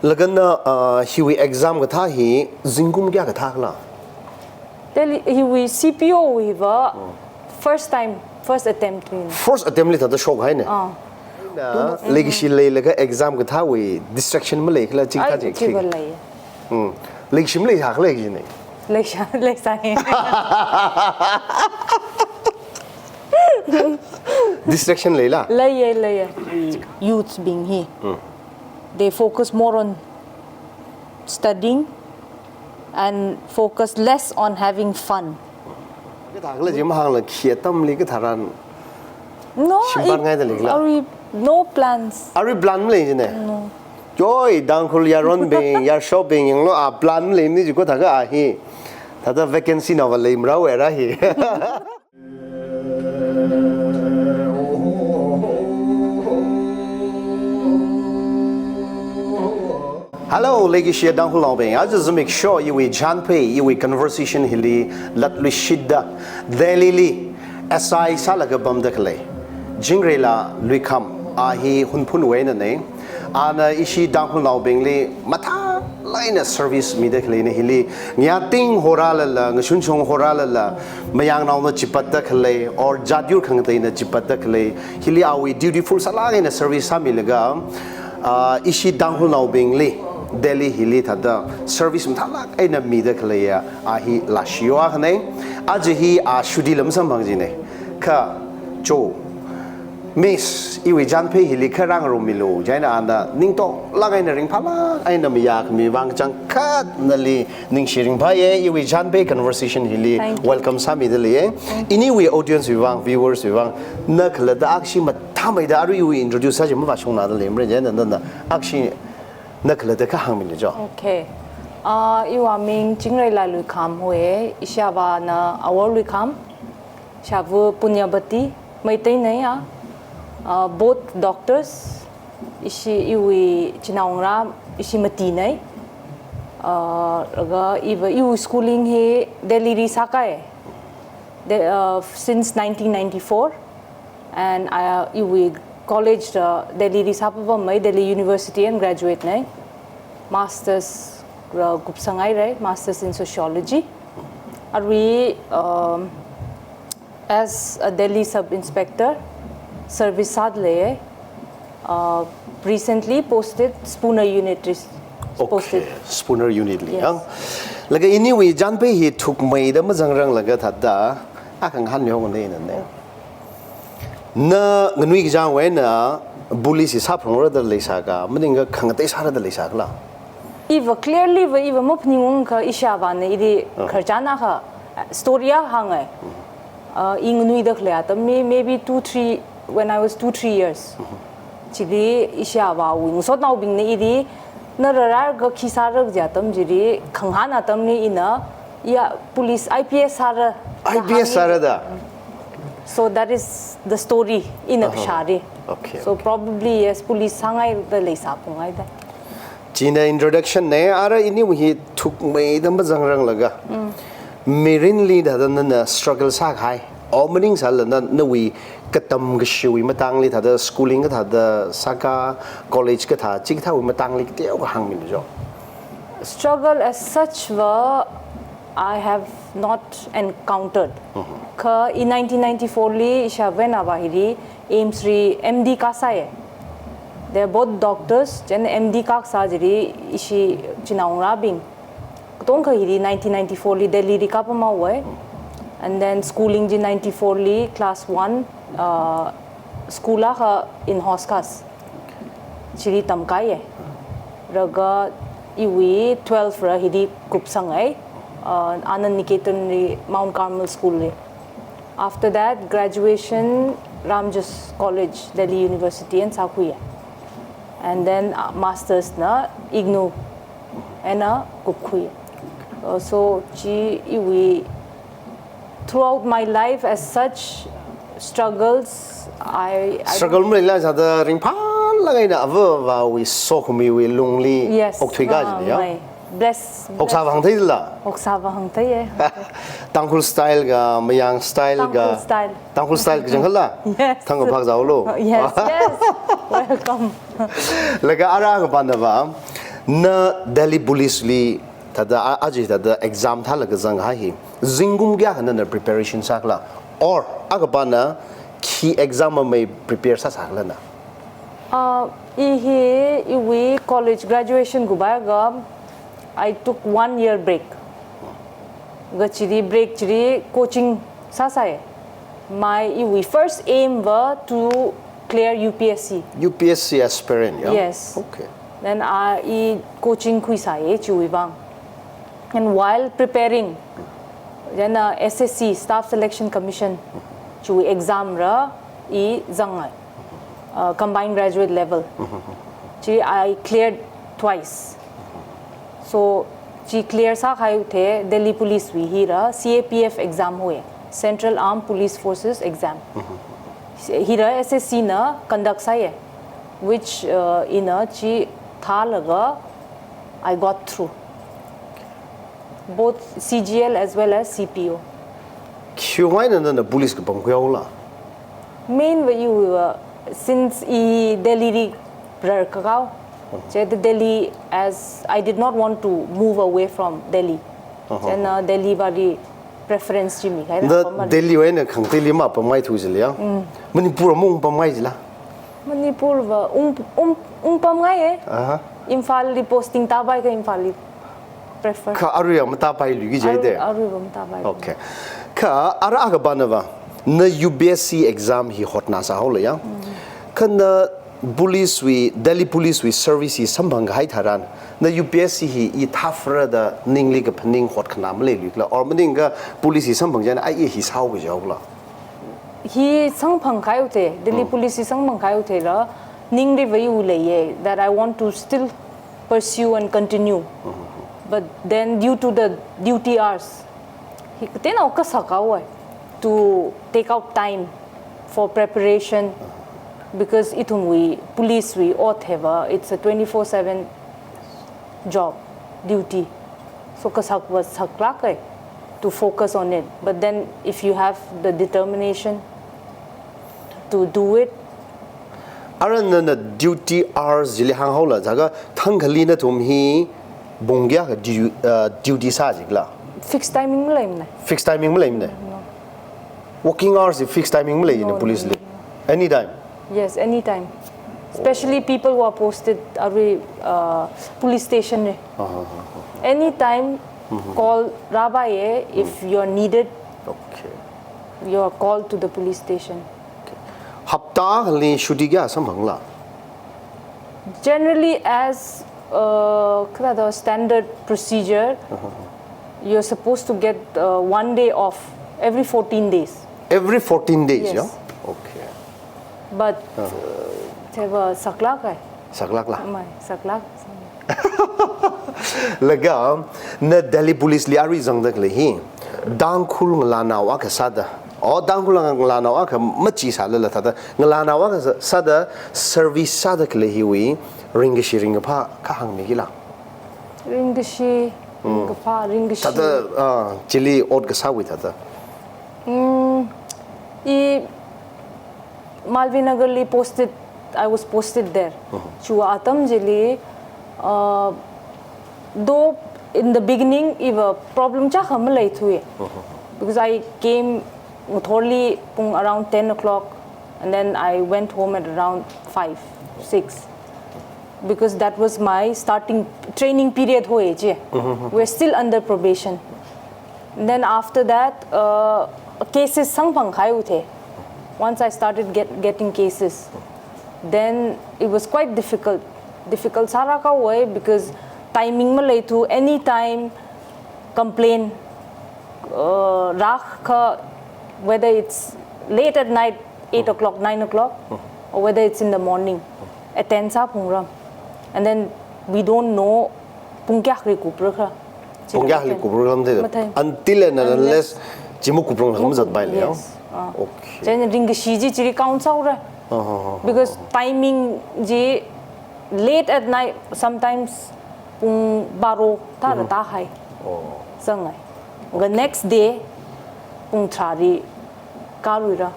Lagana he we exam katha hi zingum kya katha kala. He we CPO we were first attempt. First attempt li thada shock hai ne. Leikashi le laga exam katha we distraction ma le kala ching tha je. Leikashi ma le ha kala ji ne. Leikashi. Distraction le la. Lay. Youths being here. They focus more on studying and focus less on having fun. No, no plans. Are we plan no. Joy, dankul yaron being your shopping, you know, a plan lane you go to he. That's a vacancy of a lame row era here. Hello, leikashi down hulobing. I just make sure you will pay, you will conversation hilly, let me shida, delili, SI salagabam de khalei. Chingreila Luikham, ahi hunpun wayne name, and ishi down hulobing li, mata line service midekli hilly, nyating horala, nashunchong horala, mayang now the chipata khalei, or jadur kangate the chipata khalei, hilly are we dutiful salang in a service samilaga, ishi down hulobing li. Delhi Hilly Tada service Mtalak in a media Kalea Ahi Lashioa Hane Ajahi Shudilam Sambangine Ka Jo Miss Iwi Janpe Hilly Karang Romilo Jaina and Ninto Lagaina Ring Pala Aina Miyak Mi Wang Jang Kat Nali Ning Shiring Paye Iwi Janpe conversation Hilly welcome Sami Delie Iniwi audience Vivang viewers Vivang Nakala the Akshi Matame Dari we introduce such a Mavashona the Limbre and then Akshi Okay. You are mean Chingreila Luikham we Ishava na our Luikham Shavu Punyabati Maitanaya both doctors Ishi Iwi Chinaungra Ishimatine Eva you schooling he Delhi Saket since 1994 and Iwi college Delhi Sapava Delhi University and graduate nai masters gupsangai right masters in sociology are we as a Delhi sub inspector service sadle recently posted Spooner unit posted Spooner unit li laga anyway janpe he took mai da mazangrang laga thada akang han yong ne ne na nganui jang we na bully si sa phong da leisaga maninga khangate sara da leisagla eva clearly we eva mopning ka ishawa ne idi kharchana kha storia hangai ingnui da khla ta maybe 2-3 when I was 2-3 years chidi ishawa wing so now bing ne idi na rar ga khisara jatam jiri khanghana tam ne ina ya police IPS sara da so that is the story in a shari. Okay. So probably yes, police sangai the leisa pungai da. China introduction ne ara ini we took me the mazangrang laga. Marine lead hadana struggle sak hai. Opening salana na we katam gishui matang li thada schooling ka thada saka college ka tha chik tha we matang li teo hang min jo. Struggle as such were I have not encountered. In 1994 li Shavena Bahiri Ames Re MD Kasaye. They are both doctors. Jen MD Kak Sajiri Ishi Chinaungra Bing. Tonka Hiri 1994 li Delhi Rikapama way. And then schooling in 94 li class 1 schoola in Hoskas. Chiri Tamkaye. Raga Iwi 12 ra Hiri Kupsangai. Anand Niketan Mount Carmel School. After that, graduation Ramjas College, Delhi University and Sakuya. And then masters na IGNU and Kukhuya. So we throughout my life as such struggles struggle mo nila sa da ring pa lagay na ava we so kumi we lonely oktiga ya bless oksava hang thai la oksava hang thai tangkul style ga mayang style ga tangkul style jang la thang phak jaw lo yes welcome laga ara ga ban ba na Delhi police li tada aji tada exam thala ka zang hi zingum gya hana na preparation sakla or agabana ki exam may prepare sa sakla na we college graduation gubaga I took 1 year break gachiri break chiri coaching sasai my we first aim were to clear UPSC aspirant yeah yes okay then I coaching kuisai chui bang and while preparing then SSC staff selection commission chui exam ra zangai combined graduate level I cleared twice so she clear sa khai the Delhi police we hira CAPF exam hoye Central Armed Police Forces exam hira SSC na conduct sa which in a chi thalaga I got through both CGL as well as CPO Kyuwain na police ka bangkyaw main you since Delhi the Delhi as I did not want to move away from Delhi and Delhi bari preference jimi the Delhi way na khang Delhi ma pamai thu jlia Manipur mo pamai jila Manipur va pamai Imphal li posting tabai ka Imphal li prefer ka aru mata pai lu gi jai de aru mata bai okay ka ara aga banava na UPSC exam hi hotna sa hol ya kana police we Delhi police we service sambang hai tharan na UPSC hi I thafra da ningli ka phaning hot khana mle likla or maning ga police sambang jana ai hi sao ga jawla hi sangphang khai ute Delhi police sangphang khai ute ra ningri vai u leye that I want to still pursue and continue but then due to the duty hours he then okasakaw to take out time for preparation because we police we ought have it's a 24/7 job duty so kasak was saklak to focus on it but then if you have the determination to do it aran na duty hours jili hang hola jaga thangali na tum hi bongya duty sa jigla fixed timing mlaim working hours fixed timing mlai in police li anytime yes anytime especially people who are posted police station anytime call rabaye if you're needed okay you're called to the police station hapta li shuti ga samhangla generally as the standard procedure you're supposed to get 1 day off every 14 days every 14 days yes. yeah okay but saklak la saklak laga na Delhi police li ari zang dak le hi dangkhul ngla na wa ka sada o dangkhul ngla na wa ka machi sa la thada ngla na wa ka sada service sada kle hi wi ringashi ringapha ka hang mi gila ringashi thada chili od ka sa wi thada Malviya Nagar li posted I was posted there chua atam jili though in the beginning if a problem cha khamalai thuye because I came thoroughly around 10 o'clock and then I went home at around 5-6 because that was my starting training period hoye je we're still under probation and then after that cases sangphang khai uthe once I started getting cases then it was quite difficult sara ka way because timing ma lai thu any time complain rakh ka whether it's late at night 8 o'clock 9 o'clock or whether it's in the morning attend sa phungram and then we don't know pungkya khri kupra kha until and unless jimu kuprong ham zat bai le okay chen ring shi ji chiri count sa ura because timing ji late at night sometimes pung baro ta ta hai sangai the next day pung thari karuira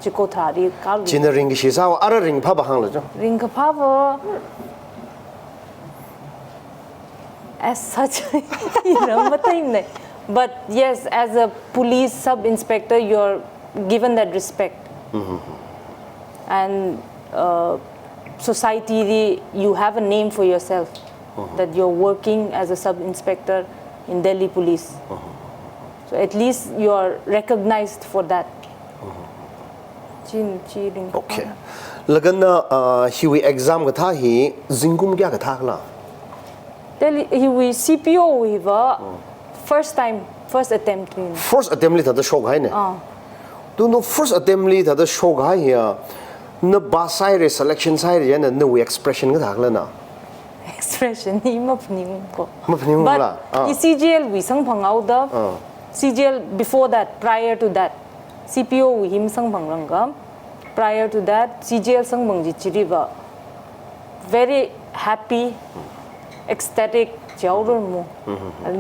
chiko thari karu chin ring shi sa ara ring pha ba hang la jo ring ka pha as such, but yes, as a police sub-inspector, you're given that respect. And society, you have a name for yourself, that you're working as a sub-inspector in Delhi police. So at least you're recognized for that. Okay. Lagana hiwi exam katha hi zingum kya katha kala? Delhi hiwi CPO hiwa first attempt. First attempt li thada shok hai ne. Tu no first attempt li thada shok hai ya. Na basai re selection sai re na no expression katha kala na. Expression hi mapning ko. Mapning la. But CGL we sang phangau da. CGL before that, prior to that, CPO we him sang phangranga. Prior to that, CGL sang bangji chiriba. Very happy, ecstatic, jawrun mu.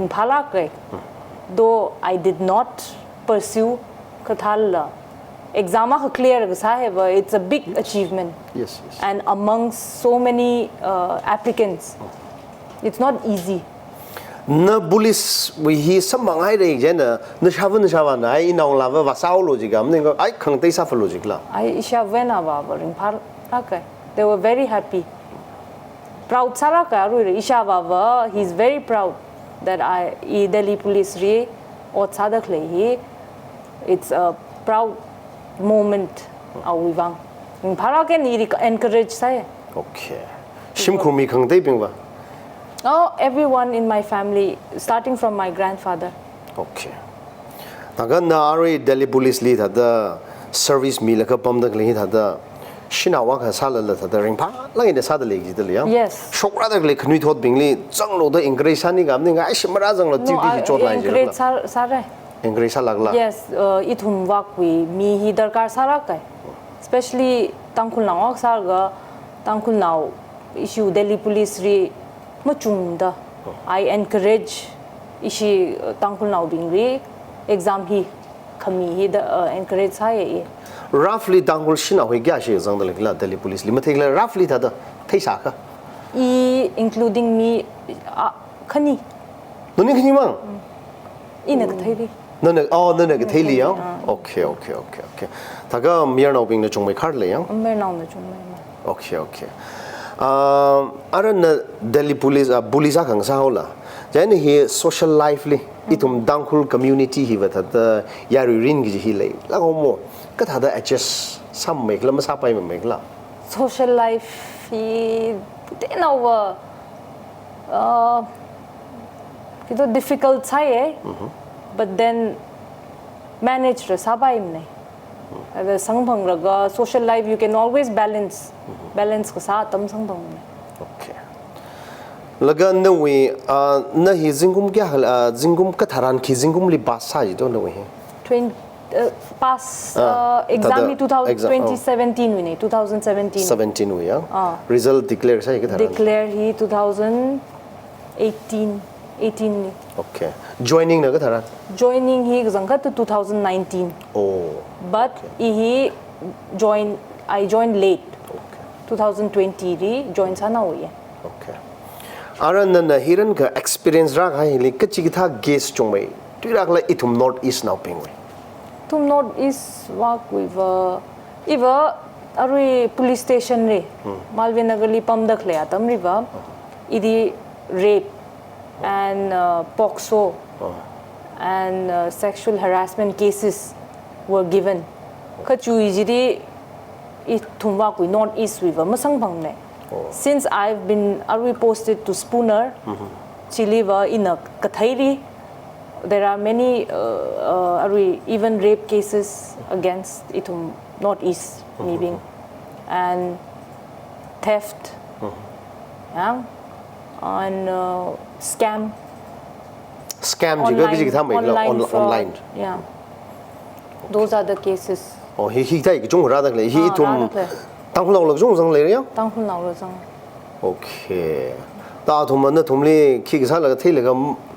Phala though I did not pursue kathal exam clear it's a big achievement. Yes. And amongst so many applicants, it's not easy. Na police we he some mangai re jena na shavan na ai nong lava vasau logic am ningo ai khang tei sa logic la I isha vena ba ring phar okay they were very happy, proud sara ka ru isha ba he's very proud that I Delhi police re or sadak le hi. It's a proud moment awivang ring phara ke ni encourage sai. Okay shim khumi khang tei ping ba. Oh, everyone in my family, starting from my grandfather. Okay. Naga na ari Delhi police li thada service mi la ka pam dak li thada shinawa ka sala la thada ring pha la ine sa da le ji de ya. Yes. Shokra dak le khnui thot bing li chang lo da encourage sa ni gam ni ga shimara jang lo ti ti chot lai ji la. Encourage sara. Encourage sa lag la. Yes, ithum wak we mi hi darkar sara kai. Especially tangkhul nawak sarga tangkhul naw issue Delhi police ri Machunda. I encourage ishi tangkul now being re exam hi kami hi the encourage hai. Roughly tangkul shina hui kya shi zang da la Delhi police li mathekla roughly thada thei sa ka including me khani noni khani mang ina ka thai ri nona ka thei li ya. Okay thaga mir now being na chong mai khar le ya mer now na chung mai. Okay aran Delhi police police kang sa hola jane hi social life li itum dangkhul community hi watha yari rin gi hi le la mo ka tha da adjust sam mek la ma sa pai mek la social life hi then over kito difficult sai but then manage ra sa pai nei the sangbang raga social life you can always balance ka sa tam sangbang. Okay laga na we na hi jingum kya jingum ka tharan ki jingum li ba sa ji do na we pass exam 2017 we 2017 we result declare sa ka tharan declare hi 2018 okay joining na ka tharan joining hi jangka to 2019 but he I joined late 2020 ri join sa na hoye. Okay aran na hiran ka experience ra ha hi ka chi tha guest chong mai tuirak la itum north east now ping we tum north east work with iva ari police station re Malviya Nagar li pam dak le atam riva idi rape and POXO and sexual harassment cases were given. Kachu ijiri itumwa kui north east river masang bhangne. Since I've been posted to Spooner, Chiliva in a Kathairi, there are many even rape cases against itum north east maybe and theft, yeah, and scam online. Yeah, those are the cases. Oh, he thai chung ra dak le hi tum tang khul lo chung sang le ya tang khul lo sang. Okay ta thum na thum le khi sa la thei le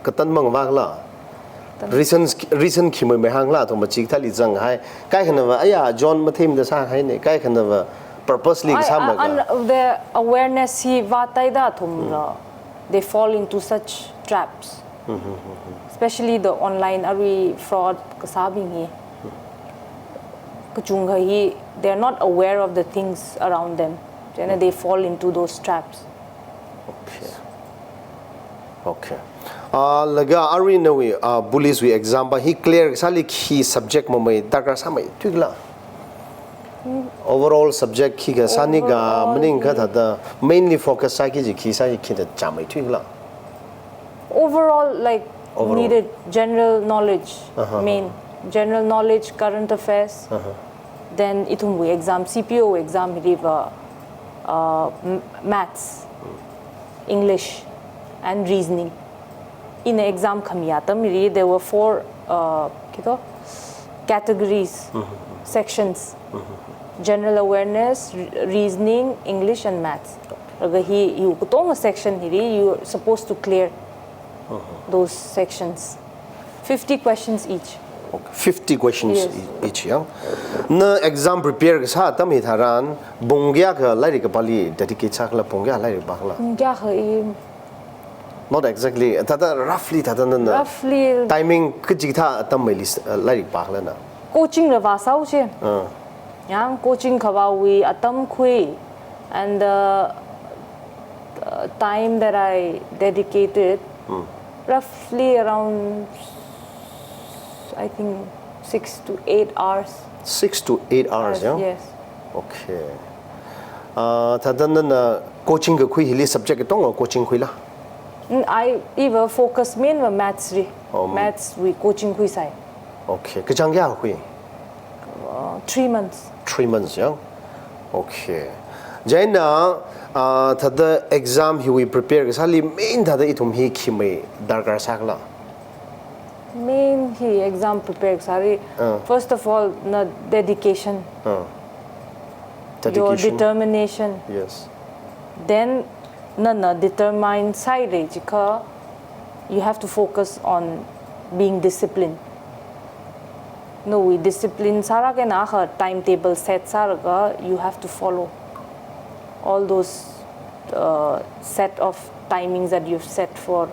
ka tan mang wa la recent khi me hang la thum chi thali jang hai kai khana wa aya john ma them da sa hai ne kai khana wa purposely sa ma the awareness hi wa tai da thum ra they fall into such traps. Especially the online fraud kasabing hi. Kuchunga hi, they are not aware of the things around them. And they fall into those traps. Okay. Laga ari nawi bullies we example he clear sali key subject mamai dakar samai twigla. Overall subject ki ga sani ga meaning ka thada mainly focus sa ki ji ki sa ki da chamai twigla. Overall, like needed general knowledge, main general knowledge, current affairs. Then itumbu exam, CPO exam, maths, English, and reasoning. In the exam kamiyatam, there were 4 categories, sections: general awareness, reasoning, English, and maths. You put on a section, you are supposed to clear those sections. 50 questions each. 50 questions each, yeah. Na exam prepare ka sa tam hitharan bongya ka lairik kapali dedicate sakla bongya lairik bakla. Not exactly. Tada roughly Roughly. Timing kajita tam list lairik bakla na. Coaching ravasau che. Yang coaching kawawi atam kui, and the time that I dedicated, roughly around, I think 6 to 8 hours. 6 to 8 hours, yeah? Yes. Okay. Tadana coaching ka kui hili subject tong coaching kui la. I even focus main on maths ri. Maths we coaching kui sai. Okay. Kajang ya kui? 3 months. 3 months, yeah? Okay. Jaina tada exam he we prepare sali main tada itum hi khimai darkar sakla. Main he exam prepare sari. First of all, na dedication. Your determination. Yes. Then na determine side jika you have to focus on being disciplined. No, we discipline sara ke na timetable set saraga, you have to follow all those set of timings that you've set for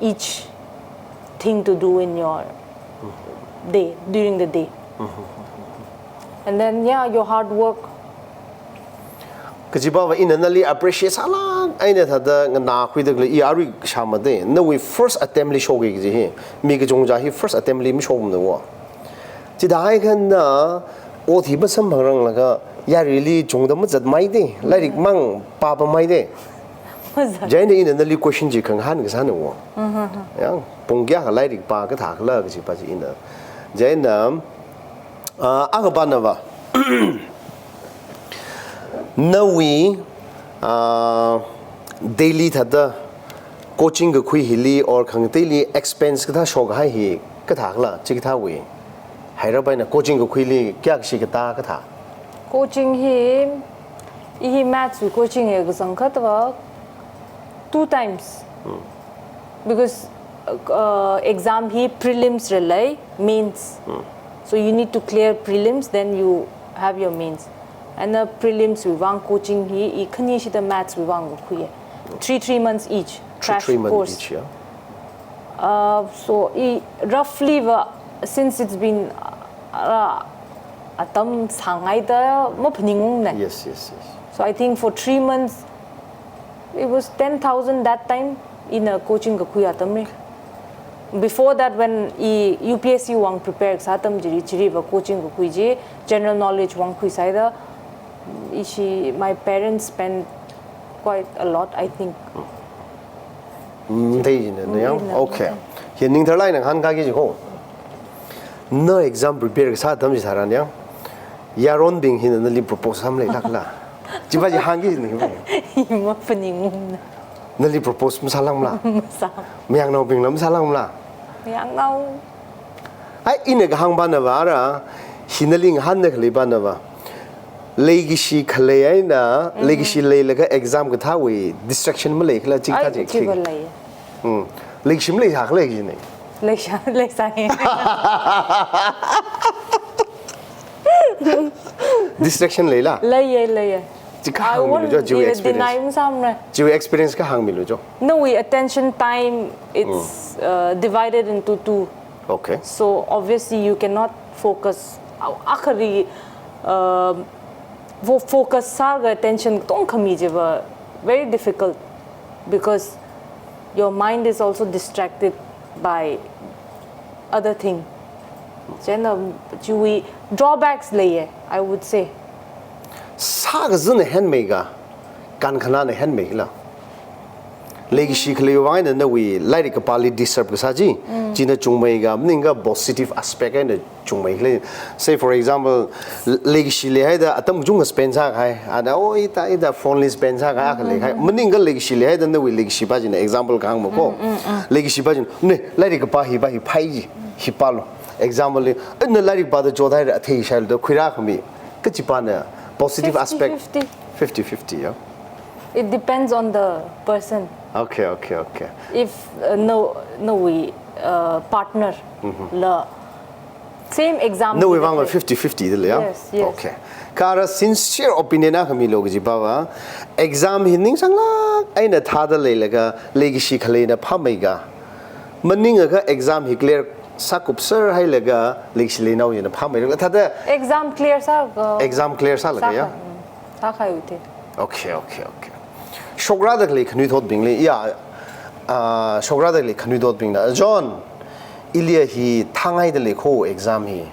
each thing to do in your day, during the day. And then your hard work. Kajiba inanali appreciate sala aina thada na khidagli iari shamade no we first attempt li shogi ji mi ge jongja hi first attempt li mi shogum de wa ji dai kan na o thi ba sam bhangrang laga ya really jongda ma jat mai de lairik mang pa ba mai de jain de inanali question ji khang han ga san wo yang pongya ga lairik pa ga tha khala ga ji pa ji ina jain na aga ba na ba now we daily thada coaching ga khui hili or khang daily expense ka shog hai hi ka thakla chi tha we hairabai na coaching ga khui li kya shi ka ta ka tha Coaching he maths we coaching he sang khatwa 2 times because exam he prelims relay mains, so you need to clear prelims, then you have your mains. And the prelims we want coaching he khani shi the maths we want go khuye 3 months each crash 3 months course each, yeah? So roughly since it's been atam sangai da mo phningum na. Yes. So I think for 3 months it was 10,000 that time in a coaching ga khuya atam. Before that, when UPSC wang prepare satam jiri chiri va coaching ga khuije general knowledge wang khui saida my parents spent quite a lot, I think. Okay. Here ning thalai nang han ka gi ko no exam prepare sa tam ji tharan ya yaron ding hin na li propose ham le lakla ji ba ji han gi ni Ma phningum na li propose ma salang la sa myang no bing lam salang la yang nau ai ine ga hang ba na ba ra hinaling han na khli ba na ba leikashi khalei ai na leikashi le laga exam ga tha we distraction ma le khla chi ta ji chi ba lai leikashi ma le ha khle gi ni lai sa distraction le la lai I won't deny some. You experience ka hang milu jo. No, we attention time it's divided into two. Okay. So obviously you cannot focus. Akhari focus sarga attention tong kami jiba very difficult because your mind is also distracted by other thing. Drawbacks laye, I would say. Saga zun hen mega kan khana ne hen megla. Legacy khalei wine na we lairik kapali disturb ka saji jina chungmei ga mninga positive aspect and chungmei khle. Say for example legacy le haida atam jung spend sa khai ada o ita phone list spend sa khai khle khai mninga legacy le haida na we legacy ba jina example kang mo ko legacy ba jin ne lairik pa hi phai ji hi palo example le na lairik ba da jodai ra thei shal do khira khami ka chipana positive aspect 50-50 yeah. It depends on the person. Okay. If we partner la same exam. No, we want 50-50 yeah. Yes. Okay. Kara sincere opinion na kami logo ji bawa exam hining sangla ay na thada lega legacy khalei na phamaiga maninga ka exam hi clear sakup sir hay lega legacy le na yena phamaiga thada exam clear sa laga ya sa khai ute. Okay. Shogra le khnu thot bingle ya shogra le khnu thot bingna John ilia hi thangai de le kho exam hi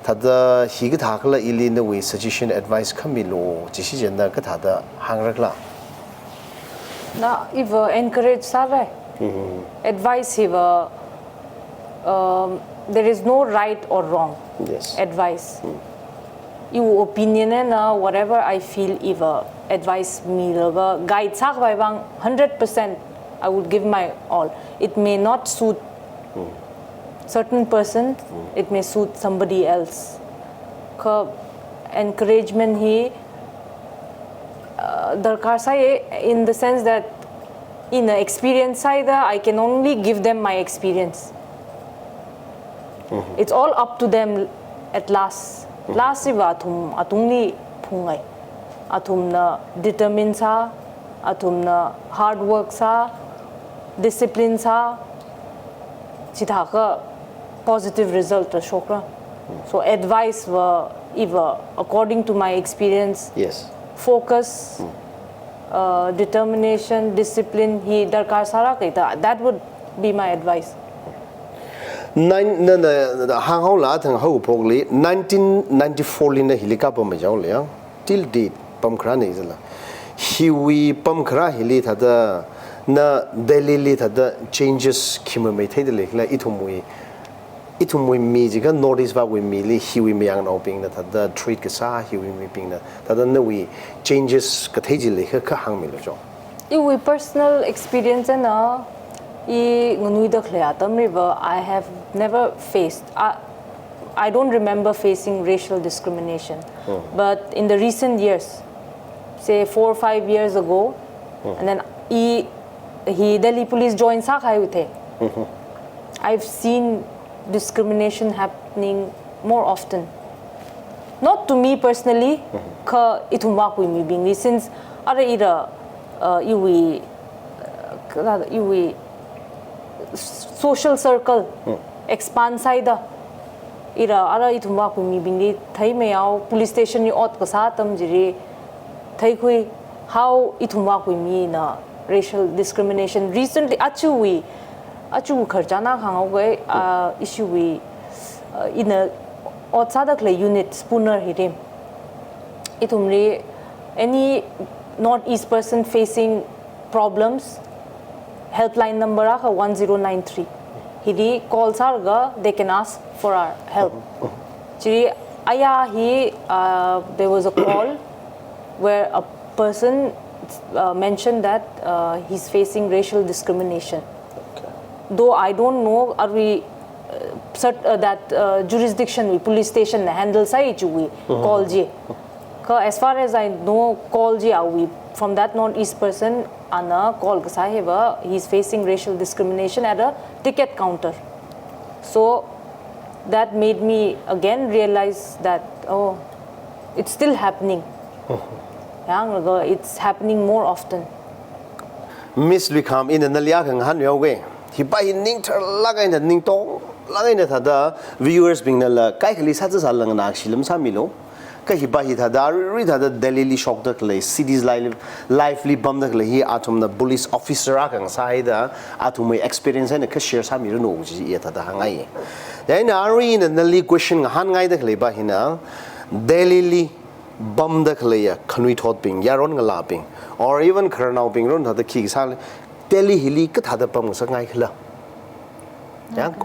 thada hi ga thakla ili na we suggestion advice khamilo jisi jenda ka thada hangrakla na if encourage save advice if there is no right or wrong. Yes. Advice you opinion and whatever I feel if advice me guide sak by bang 100% I would give my all. It may not suit certain person, it may suit somebody else. Encouragement he darkar sai in the sense that in the experience side I can only give them my experience. It's all up to them at last. Last if atungni pungai. Atumna determine sa, atumna hard work sa, discipline sa, chithaka positive result shokra. So advice according to my experience. Yes. Focus, determination, discipline. He darkar sara kaita. That would be my advice. 1994 lina hilika pa ma jaw le till date pam khra nei zala hiwi pam khra hili thada na delhi li thada changes khima mai thai de le la ithumui mi jiga notice ba we mi li hiwi me yang no ping na thada treat ka sa hiwi mi ping na thada na we changes ka thai ji le kha hang mi lo jo we personal experience na I have never faced. I don't remember facing racial discrimination. But in the recent years, say 4 or 5 years ago, and then he Delhi police joined Saket. I've seen discrimination happening more often. Not to me personally, since social circle expand side ara ithuma ku mi bingi thai me yaw police station ni ot ka sa tam jiri thai khui how ithuma ku mi na racial discrimination recently achu kharjana khangau ge issue we in a ot sadak le unit spooner hirim itumri any northeast person facing problems helpline number 1093 hidi calls are they can ask for our help there was a call where a person mentioned that he's facing racial discrimination. Though I don't know are we that jurisdiction police station handle sai chui call ji as far as I know call ji we from that northeast person Anna call Saheba, he's facing racial discrimination at a ticket counter. So that made me again realize that it's still happening. It's happening more often. Miss Luikham in the Nalia can hand your way. He buy ning laga in the ning tong laga in the tada viewers being the kaikali satas alang and actually samilo. Kahibahi tada read the Delhi shock the clay, cities lively bum the clay atom the police officer and side atom experience and a cashier samiro no yet at the hangai. Then Ari in the league question hangai the clay bahina Delhi bum the clay, canui tot being yaron lapping, or even Colonel being run to the keys. Delhi hilly cut had a bum sangai hilla.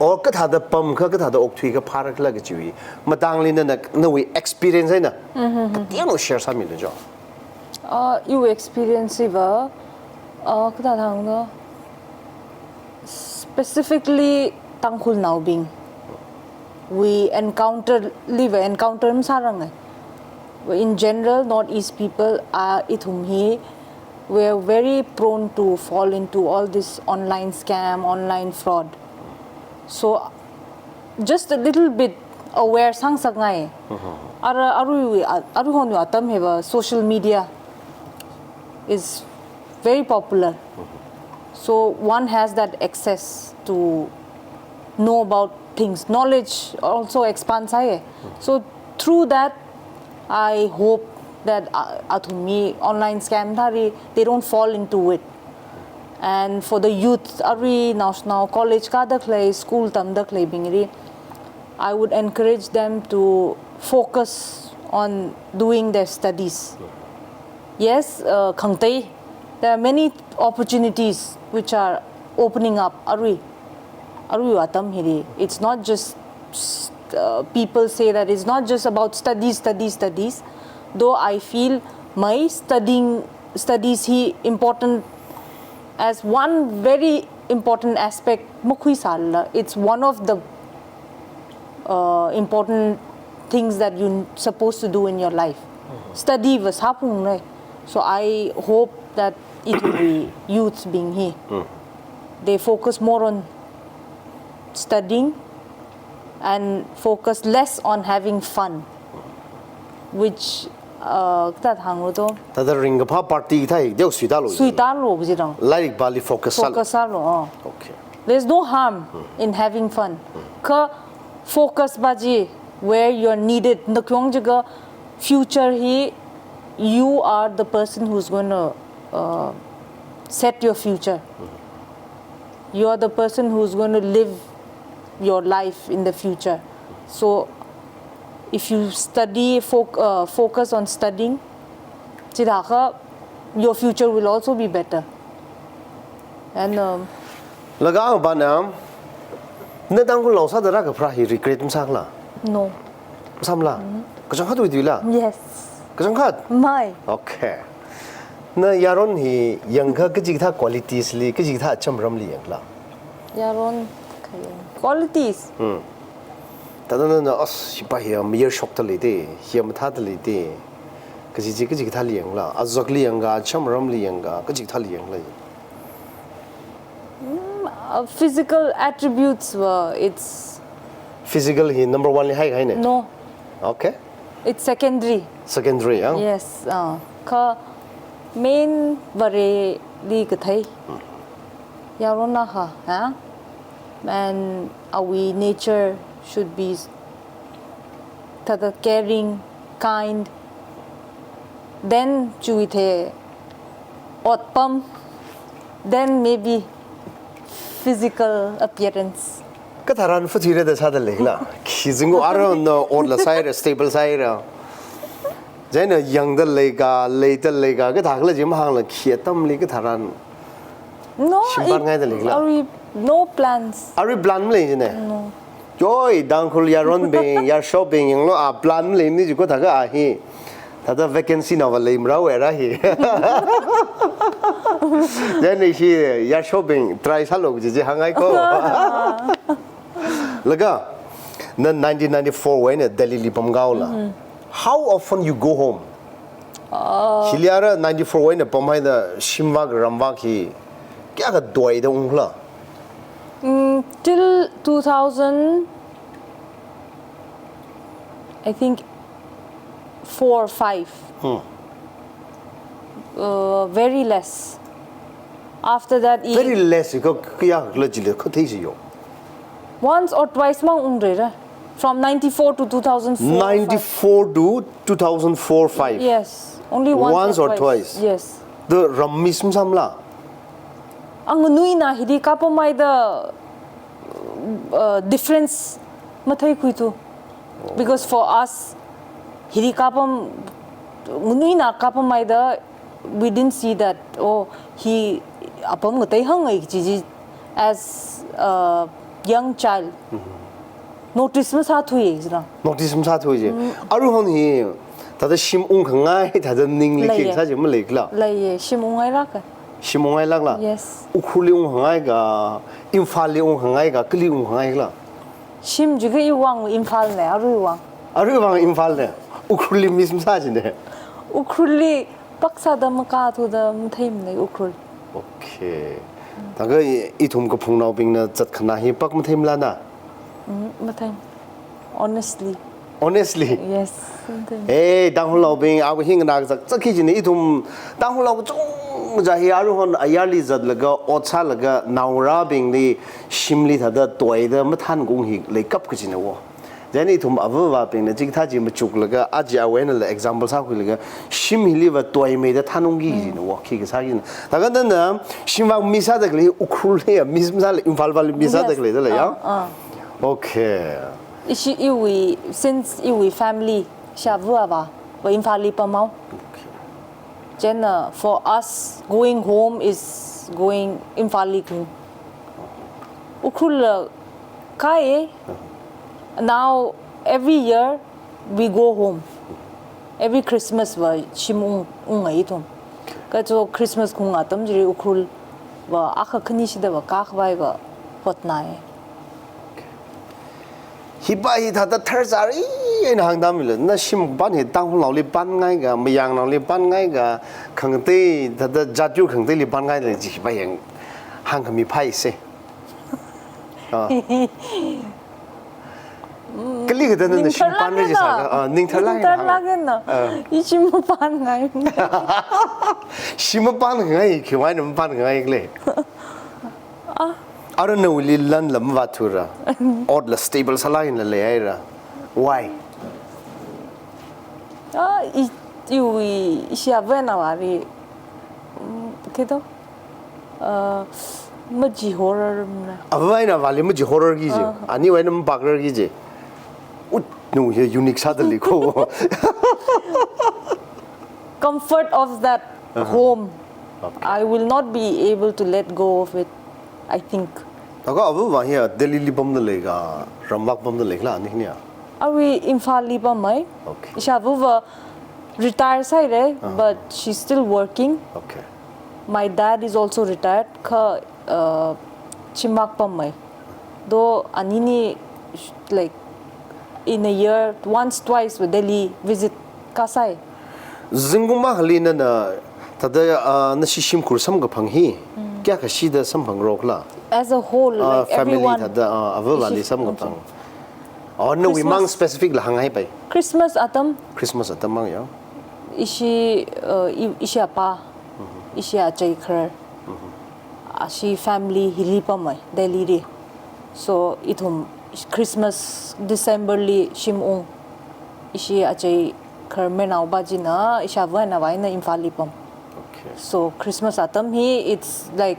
Or cut had the bum, cut had the oak twig a park luggage. Madanglin and no experience in a. You know, share some in the job. You experience it, specifically Tangkul Naubing. We encounter sarang. In general, Northeast people are we're very prone to fall into all this online scam, online fraud. So, just a little bit aware sang sagngai. Aru atam heva social media is very popular. So one has that access to know about things. Knowledge also expands. So through that, I hope that online scam they don't fall into it. And for the youth, now college khalei, school khalei, I would encourage them to focus on doing their studies. Yes, there are many opportunities which are opening up. It's not just people say that it's not just about studies. Though I feel my studies he important as one very important aspect. It's one of the important things that you're supposed to do in your life. Study was happening. So I hope that it will be youths being here. They focus more on studying and focus less on having fun, which Tada ring pa party thai deu suitalo. Lairik bali focus. Okay. There's no harm in having fun. Focus baji where you're needed. The future he, you are the person who's going to set your future. You are the person who's going to live your life in the future. So if you study, focus on studying, your future will also be better. And Laga banam nadang ko sa dara ka prahi regret msakla. No. Samla. Kasang hat udila. Yes. Kasang hat. My. Okay. Na yaron hi yangka kajigtha qualities li kajigtha acham ramli yangla. Yaron qualities. Tadana na as sipahi mere shock tali de hiam tha tali de kajigtha li yangla azakli yanga acham ramli yanga kajigtha li yangla. Physical attributes were it's physical he number one li hai ne. No. Okay. It's secondary. Secondary, huh? Yes. Main bare li kathai. Yarona ha. And our nature should be caring, kind. Then chuithe otpam. Then maybe physical appearance. Katharan futire da sada legla. Kizingo aron no or la side stable side. Jena young the lega, later lega, kathakla jim hang la kietam li katharan. No, no plans. Are we plan li ne? No. Joy dankul yaron being yar shopping yung lo a plan li ni juko thaga ahi. Tada vacancy na wala imraw era hi. Then ishi yar shopping try salog jiji hangay ko. Laga na 1994 when Delhi lipam gaula. How often you go home? Hiliara 94 when pamay da shimwag rambak hi. Kya ka doi da ungla? Till 2000, I think 4 or 5. very less. After that, very less ko kya lajile khathei ji yo once or twice mang ungre from 94 to 2004. 94 to 2004-5. Yes, only once or twice. Yes. The rammism samla. Ang nui na hidi kapamay the difference mathai kuitu. Because for us, hidi kapam nui na kapamay the we didn't see that he apam ngatay hangai ji as a young child. Notice mo sa thuye jina. Notice mo sa thuye. Aru hon hi tada sim ung khangai tada ning likhe sa jim lekla. Lai sim ungai ra ka. Sim ungai lakla. Yes. Ukhuli ung khangai ga imphal li ung khangai ga kli ung khangai la. Sim juga iwang imphal ne aru iwang. Aru iwang imphal ne. Ukhuli mism sa jine. Ukhuli paksa da maka thu da mthaim ne ukhul. Okay. Taga itum ko phungnau bing na chat khana hi pak mthaim la na. Mthaim. Honestly. Honestly. Yes. Hey, dang hon lau bing aw hing na chak khi jine itum dang hon lau chung ja hi aru hon ayali zat laga otsa laga naura bing li shimli thada toy da mathan gung hi leikap khjine wo. Then itum avwa bing na jig tha ji ma chuk laga aji awen la example sa laga shim hi li wa toy me da thanung gi jine wo khi ga sa gi da ga na shim wa misa da li ukhul le mism sa infal wal misa da le da la ya. Okay. Ishi iwi since iwi family shavua ba wa infali pamau. Then for us going home is going infali ku. Ukhul kai now every year we go home. Every Christmas wa shimung ungai thum. Ka jo Christmas ku ngatam jiri ukhul wa akha khani sida wa ka khwai wa hotnai. Hibai thada Thursday in hangdam le na sim ban he tang hong li ban ngai ga myang nang li ban ngai ga khangte thada jatyu khangte li ban ngai le ji hibai yang hang khami phai se kali ga dan na sim ban le sa ning thala na I sim ban ngai sim ban ngai ki wai nam ban ngai le I don't know li lan lam watura or la stable salain la leira why iwi siavena wari kedo maji horror avai na wali maji horror gi je ani wai nam bagger gi je no here unique sa dali ko comfort of that home I will not be able to let go of it I think Taga avu wa here Delhi li bam da lega Rambak bam da legla ani nia Awi Imphal li bam mai Okay Ishavu wa retire sai re but she's still working Okay My dad is also retired ka chimak pam mai though anini like in a year once twice with Delhi visit kasai Zinguma halina na tada na shishim kursam ga phanghi kya ka shida sam phang rokla as a whole like family everyone tada avwa li sam ga phang or no we mang specific la hangai pai Christmas atam mang ya ishi ishi apa ishi achai khar ashi family hili pa mai Delhi re so ithum Christmas December li shimung ishi achai khar menau bajina isha vana vaina Imphal pam Okay so Christmas atam hi it's like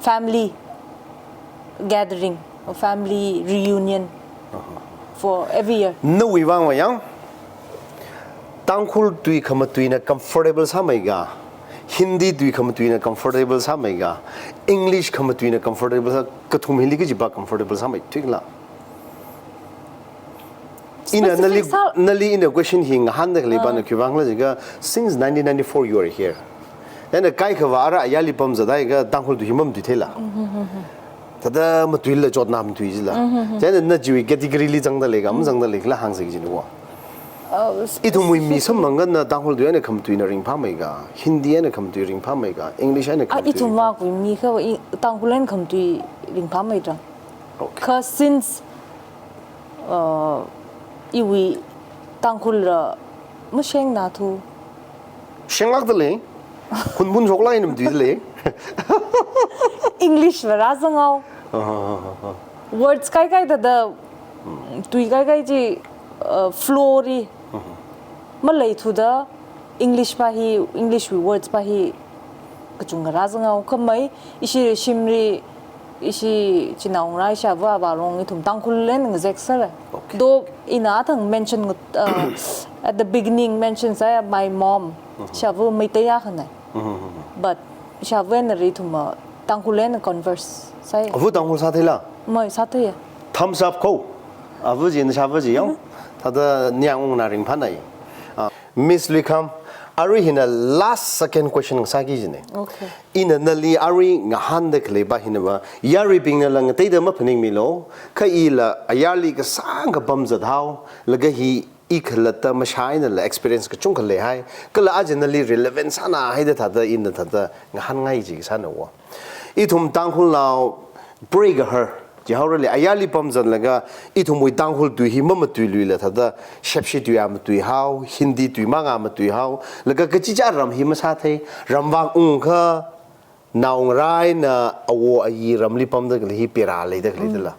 family gathering or family reunion for every year no we wang yang tangkhul tui khama tui na comfortable samaiga Hindi tui khama tui na comfortable samaiga English khama tui na comfortable sa kathum hindi ki jiba comfortable samai thikla ina nali in the question hing handa khliba na khibang la jiga since 1994 you are here and kai khawara ayali pam zadai ga tangkhul tui himam tui thela tada matui la jot nam tui jila jan na jiwi category li jangda lega am jangda lekla hang sig jinwa Itumui mi sam mangan na tanghul du ane kam tui na ring pa mai ga Hindi ane kam tui ring pa mai ga English ane kam tui ituma ku mi kha tangkulen kham tui ring pa mai ta cause since iwi tangkul ra musheng na thu Shenglak dale คุณมุนชกไล่หนุ่มดีเลย English เวลาจังเอา words ใกล้ๆแต่ตุยใกล้ๆจีflow รีมาเลยทุด English ปะฮี English words ปะฮีก็จุงกระจังเอาก็ไม่อิชิชิมรีอิชิจีน่าองไรชาว่าบาลงอีถุมตั้งคุเล่นกับเซ็กซ์เลยโดอินาทั้ง mention at the beginning mention ใช่ my mom ชาว่าไม่เตยขนาด but ชาว่าเนี่ยรีถุมตั้งคุเล่น converse ใช่อาวุธตั้งคุลซาเทล่ะไม่ซาเทีย thumbs up เขาอาวุธจีนชาวุธจียงถ้าเดเนี่ยงนาริงพันไหนMiss Luikham Ari hina last second question ng sagi jine. Okay. Ina nali Ari nga hande kleba hina ba yari ping na lang tay da mapaning milo ka ila ayali ka sang ka bamzat haw laga hi ikhlata mashai na la experience ka chung khale hai kala ajanali relevant sana hai da thada ina thada nga han ngai ji sana wa I thum tangkhul law break her Jehorale ayali pamzan laga ithumui tanghul tu hi mama tu lui la thada shepshi tu am tu hau hindi tu manga ma tu hau laga kachi cha ram hi ma sa thai ramwang ung kha naung rai na awo ayi ramli pam da hi pera le da le la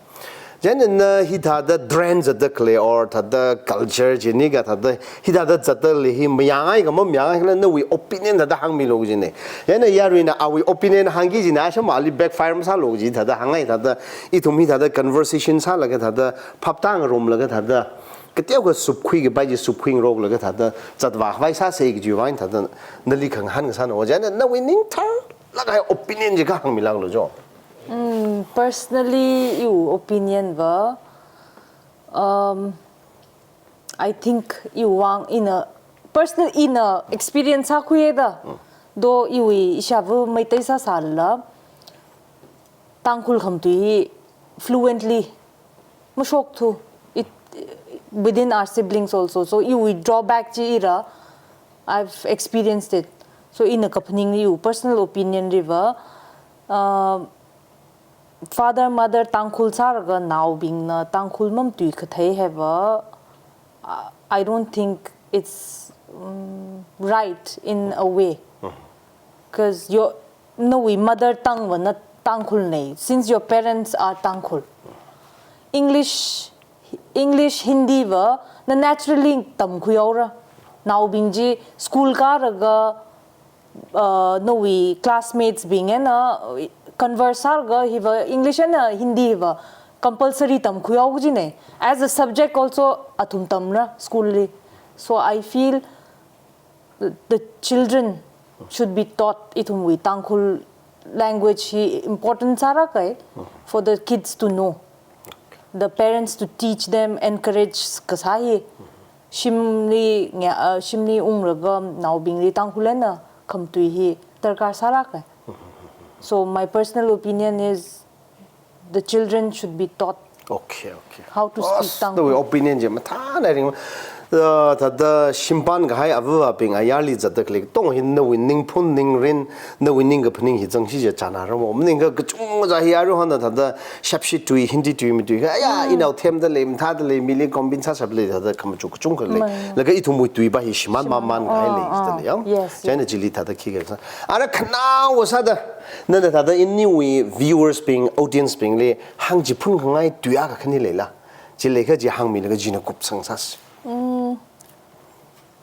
jen na hi thada drains at the clay or thada culture jini ga thada hi thada chata le hi myangai ga mom yangai la na we opinion thada hang mi lo jine jen na yari na awi opinion hangi jina sha mali backfire ma sa lo ji thada hangai thada I thum hi thada conversation sa laga thada phaptang rom laga thada ketiaw ga sup khui ga bai ji sup khui rog laga thada chatwa vai sa se gi ju wain thada nali khang han ga sa no jen na we ning thar laga opinion ji ga hang mi lang lo jo Personally, your opinion wa, I think you want in a personal in a experience ha kuye da, do you ishavu mai tay sa sala, tangkul kham tui fluently, mashok tu it within our siblings also. So you draw back ji ira, I've experienced it. So in a kapning you personal opinion river. Father, mother, tangkul sarga now being na tangkul mam tui kathai have I don't think it's right in a way. Because your no we mother tongue wa na tangkul nei. Since your parents are tangkul. English, Hindi wa na naturally tamkhuyaura. Now being ji school ka raga no we classmates being na converse arga hiva English and Hindi hiva compulsory tam khuyau ji ne as a subject also athum tamra school li so I feel the children should be taught itum we tangkhul language hi important sara kai for the kids to know the parents to teach them encourage kasai shimni ungraga now being ri tangkhulena kam tu hi tarkar sara kai. So my personal opinion is the children should be taught how to speak Tangkhul. The opinion je matha na ring the shimpan ga hai avu ping ayali zatak le tong hin no winning phun ning rin no winning ga phning hi jang si je chana ro mo ning ga chung za hi aru han da shapshi tui hindi tui mi tui ya inau them da le tha da le mili combine sa sab le da kam chu chung le la ga ithu mui tui ba hi shiman ma man ga le is da le ya china jili tha da ki ga ara khna wa sa da na da da in new viewers being audience being le hang ji phun ngai tui a ga khani le la ji le ga ji hang mi le ga ji na kup sang sas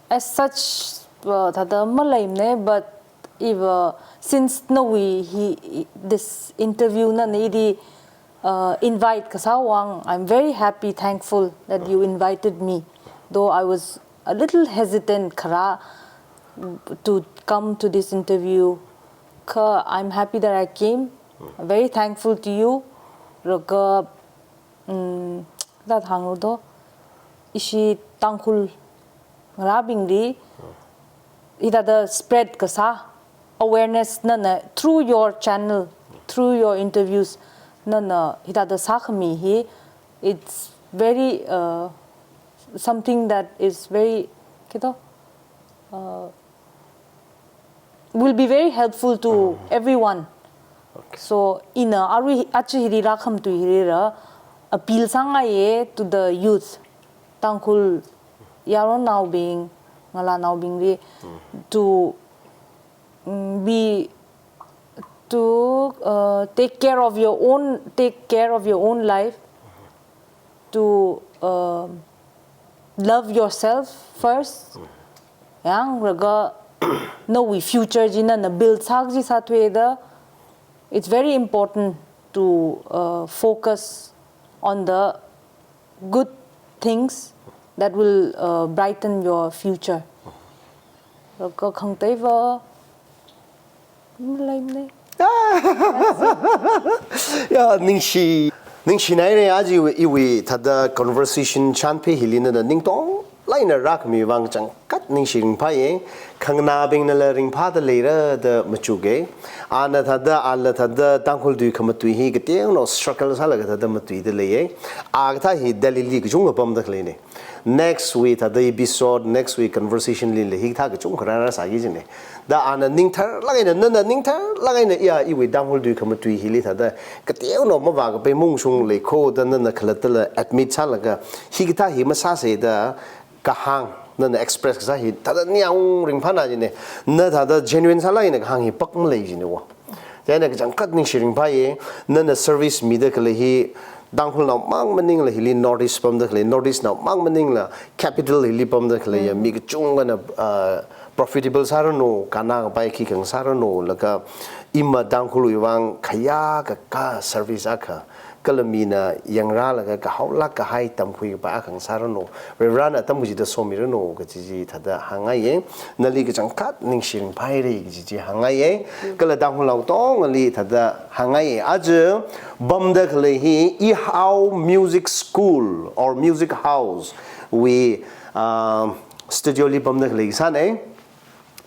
as such thada malaim ne but if since no we this interview na needi invite kasawang I'm very happy thankful that you invited me though I was a little hesitant khara to come to this interview I'm happy that I came I'm very thankful to you raga that hangudo ishi tangkhul Rabingli, ida the spread kasa awareness na through your channel, through your interviews, na ida the sakhmi hi. It's very something that is very kito will be very helpful to everyone. So ina aru achi hiri rakham tu hirira appeal sangaye to the youth tangkhul yaron now being ngala now being to be to take care of your own life, to love yourself first. Yang raga no we future jina na build sakji satweda. It's very important to focus on the good things that will brighten your future. Raga khang tay va lai 야, 닝시 나이네 아주 이위 다다 conversation 찬페 힐리는 닝동 라이너 락미 왕장 kat ningshi ringpaye khangna bingnala ringpha da leira da machuge ana thada alla thada tangkhul du khamatui hi gete no struggle sala ga thada matui de leye agtha hi dalili gi chung pam da khlene next week thada episode next week conversation li le hi tha ga chung khara sa gi jine da ana ningthar lagai na ningthar lagai na ya iwi tangkhul du khamatui hi li thada gete no ma ba ga pe mung sung le kho da na khalatala admit sala ga hi gi tha hi ma sa se da kahang na express ka hi tada niang ring phana jine na tada genuine sala ina kahang hi pakm lei jine wa jana ka jangkat ning shiring phaye na service mi da kale hi dangkhul na mang maning la hi northeast pam da kale northeast na mang maning la capital hi pam da kale ya mi ka chung na profitable sarano kana bai ki kang sarano la ka imma dangkhul iwang khaya ka service aka kalamina yangra laga ka haula ka hai tamkhui ba khang sarano rana tamuji da somirano ka ji thada hangaye nali ka changkat ning shiring phaire ji hangaye kala dang hulau tong ali thada hangaye aju bamda khle hi Ihao music school or music house we studio li bamda khle sane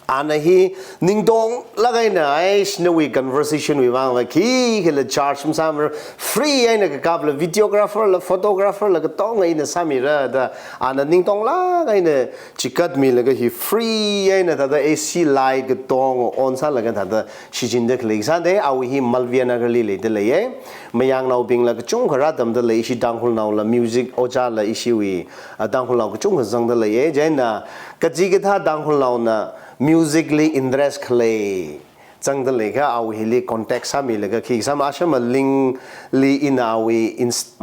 anahi ningdong lagay na ay snowy conversation we wang ki kila charge some free ay na kakabla videographer la photographer la katong ay na samira da ana ningdong lagay na chikat mi laga hi free ay na tada AC light katong on sa laga tada shijinda klik sa de awi hi Malviya Nagar li le de le mayang naw bing la chung khara dam da le shi danghul naw la music ocha la issue wi danghul naw chung zang da le jaina kaji ga tha danghul naw na musically interest khalei chang da lega aw hili contact sa mi lega ki sam asham link li in awi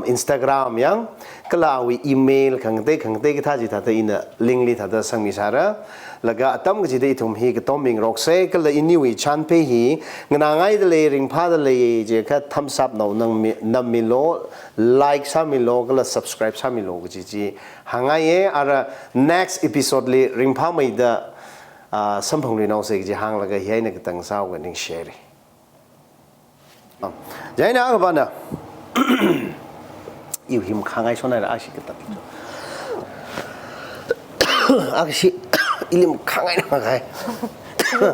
Instagram yang kala awi email khangte ki tha ji tha ina link li tha da sang mi sara laga atam gi de thum hi ka toming rock se kala iniwi chan pe hi ngana ngai de le ring pha de le je kha thumbs up no nang nam mi lo like sa mi lo kala subscribe sa mi lo ji hangai ara next episode li ring pha mai da samphang ri nau se ji hang laga hi na ka tang sao ga ning share jaina ga bana yu him khangai sonai ra ashi ka ta akshi ilim khangai na kai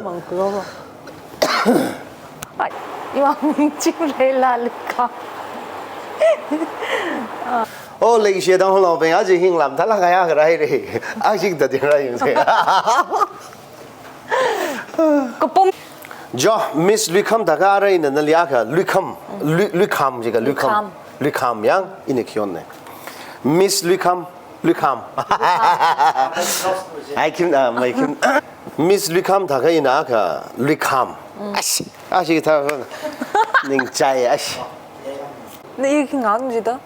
mang ko ai iwang Chingreila L ô lịch sử đang làm bên aji hing làm thà là cái gì đấy đi aji đã đi ra những gì jo Miss Luikham đã ra đây nên là cái Luikham gì cái Luikham yang ini kion này Miss Luikham ai kim mai kim Miss Luikham đã cái na cái Luikham aji thà ning chai aji 네 이렇게 안 움직여?